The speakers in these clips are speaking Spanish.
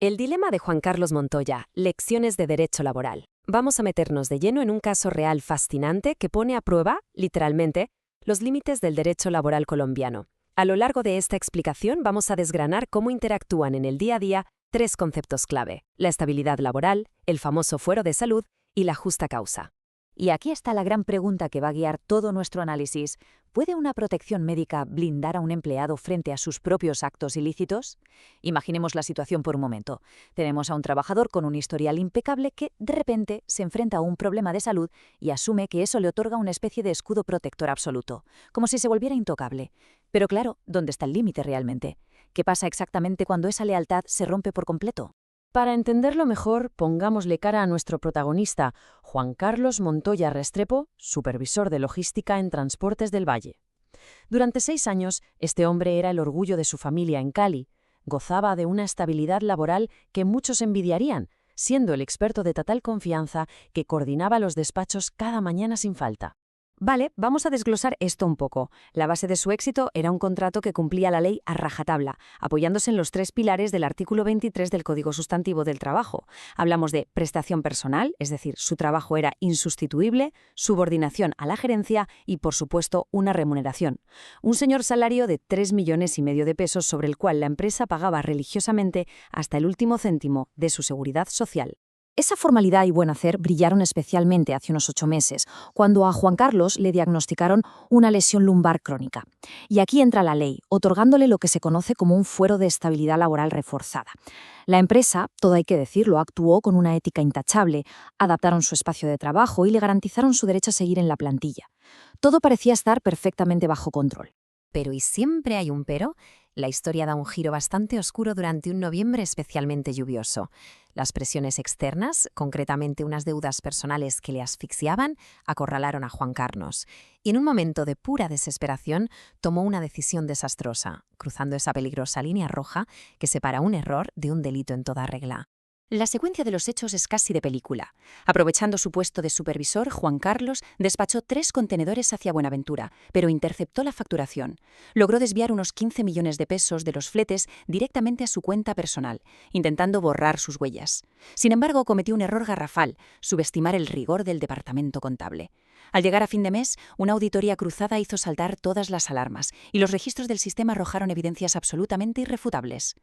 El dilema de Juan Carlos Montoya, lecciones de derecho laboral. Vamos a meternos de lleno en un caso real fascinante que pone a prueba, literalmente, los límites del derecho laboral colombiano. A lo largo de esta explicación vamos a desgranar cómo interactúan en el día a día tres conceptos clave: la estabilidad laboral, el famoso fuero de salud y la justa causa. Y aquí está la gran pregunta que va a guiar todo nuestro análisis. ¿Puede una protección médica blindar a un empleado frente a sus propios actos ilícitos? Imaginemos la situación por un momento. Tenemos a un trabajador con un historial impecable que, de repente, se enfrenta a un problema de salud y asume que eso le otorga una especie de escudo protector absoluto, como si se volviera intocable. Pero claro, ¿dónde está el límite realmente? ¿Qué pasa exactamente cuando esa lealtad se rompe por completo? Para entenderlo mejor, pongámosle cara a nuestro protagonista, Juan Carlos Montoya Restrepo, supervisor de logística en Transportes del Valle. Durante 6 años, este hombre era el orgullo de su familia en Cali. Gozaba de una estabilidad laboral que muchos envidiarían, siendo el experto de total confianza que coordinaba los despachos cada mañana sin falta. Vale, vamos a desglosar esto un poco. La base de su éxito era un contrato que cumplía la ley a rajatabla, apoyándose en los 3 pilares del artículo 23 del Código Sustantivo del Trabajo. Hablamos de prestación personal, es decir, su trabajo era insustituible, subordinación a la gerencia y, por supuesto, una remuneración. Un señor salario de 3,5 millones de pesos sobre el cual la empresa pagaba religiosamente hasta el último céntimo de su seguridad social. Esa formalidad y buen hacer brillaron especialmente hace unos 8 meses, cuando a Juan Carlos le diagnosticaron una lesión lumbar crónica. Y aquí entra la ley, otorgándole lo que se conoce como un fuero de estabilidad laboral reforzada. La empresa, todo hay que decirlo, actuó con una ética intachable, adaptaron su espacio de trabajo y le garantizaron su derecho a seguir en la plantilla. Todo parecía estar perfectamente bajo control. Pero ¿y siempre hay un pero? La historia da un giro bastante oscuro durante un noviembre especialmente lluvioso. Las presiones externas, concretamente unas deudas personales que le asfixiaban, acorralaron a Juan Carlos. Y en un momento de pura desesperación, tomó una decisión desastrosa, cruzando esa peligrosa línea roja que separa un error de un delito en toda regla. La secuencia de los hechos es casi de película. Aprovechando su puesto de supervisor, Juan Carlos despachó 3 contenedores hacia Buenaventura, pero interceptó la facturación. Logró desviar unos 15 millones de pesos de los fletes directamente a su cuenta personal, intentando borrar sus huellas. Sin embargo, cometió un error garrafal: subestimar el rigor del departamento contable. Al llegar a fin de mes, una auditoría cruzada hizo saltar todas las alarmas, y los registros del sistema arrojaron evidencias absolutamente irrefutables.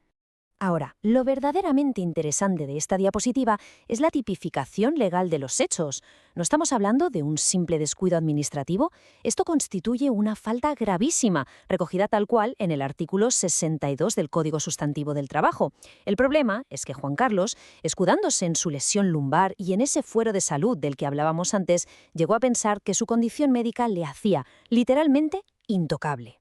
Ahora, lo verdaderamente interesante de esta diapositiva es la tipificación legal de los hechos. No estamos hablando de un simple descuido administrativo. Esto constituye una falta gravísima, recogida tal cual en el artículo 62 del Código Sustantivo del Trabajo. El problema es que Juan Carlos, escudándose en su lesión lumbar y en ese fuero de salud del que hablábamos antes, llegó a pensar que su condición médica le hacía, literalmente, intocable.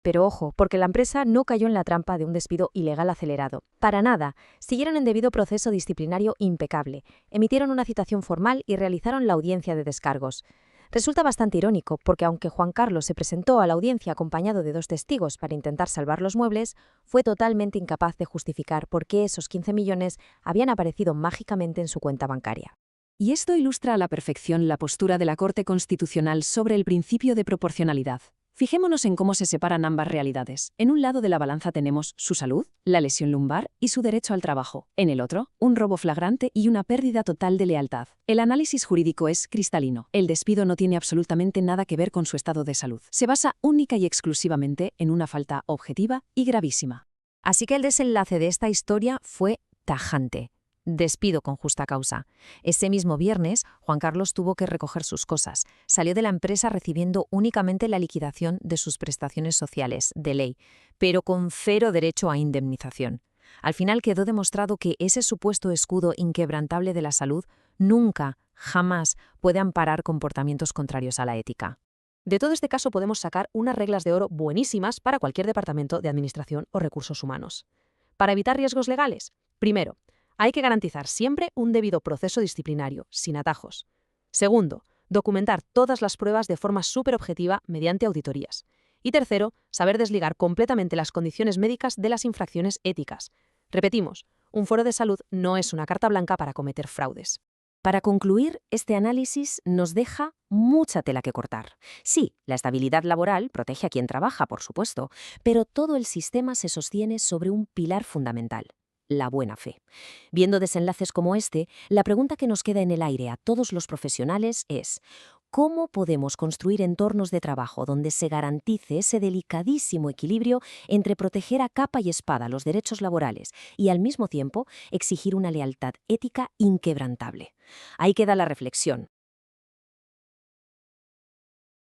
Pero ojo, porque la empresa no cayó en la trampa de un despido ilegal acelerado. Para nada. Siguieron en debido proceso disciplinario impecable, emitieron una citación formal y realizaron la audiencia de descargos. Resulta bastante irónico, porque aunque Juan Carlos se presentó a la audiencia acompañado de 2 testigos para intentar salvar los muebles, fue totalmente incapaz de justificar por qué esos 15 millones habían aparecido mágicamente en su cuenta bancaria. Y esto ilustra a la perfección la postura de la Corte Constitucional sobre el principio de proporcionalidad. Fijémonos en cómo se separan ambas realidades. En un lado de la balanza tenemos su salud, la lesión lumbar y su derecho al trabajo. En el otro, un robo flagrante y una pérdida total de lealtad. El análisis jurídico es cristalino. El despido no tiene absolutamente nada que ver con su estado de salud. Se basa única y exclusivamente en una falta objetiva y gravísima. Así que el desenlace de esta historia fue tajante. Despido con justa causa. Ese mismo viernes, Juan Carlos tuvo que recoger sus cosas. Salió de la empresa recibiendo únicamente la liquidación de sus prestaciones sociales, de ley, pero con 0 derecho a indemnización. Al final quedó demostrado que ese supuesto escudo inquebrantable de la salud nunca, jamás puede amparar comportamientos contrarios a la ética. De todo este caso podemos sacar unas reglas de oro buenísimas para cualquier departamento de administración o recursos humanos. Para evitar riesgos legales, primero, hay que garantizar siempre un debido proceso disciplinario, sin atajos. Segundo, documentar todas las pruebas de forma superobjetiva mediante auditorías. Y tercero, saber desligar completamente las condiciones médicas de las infracciones éticas. Repetimos, un fuero de salud no es una carta blanca para cometer fraudes. Para concluir, este análisis nos deja mucha tela que cortar. Sí, la estabilidad laboral protege a quien trabaja, por supuesto, pero todo el sistema se sostiene sobre un pilar fundamental: la buena fe. Viendo desenlaces como este, la pregunta que nos queda en el aire a todos los profesionales es: ¿cómo podemos construir entornos de trabajo donde se garantice ese delicadísimo equilibrio entre proteger a capa y espada los derechos laborales y al mismo tiempo exigir una lealtad ética inquebrantable? Ahí queda la reflexión.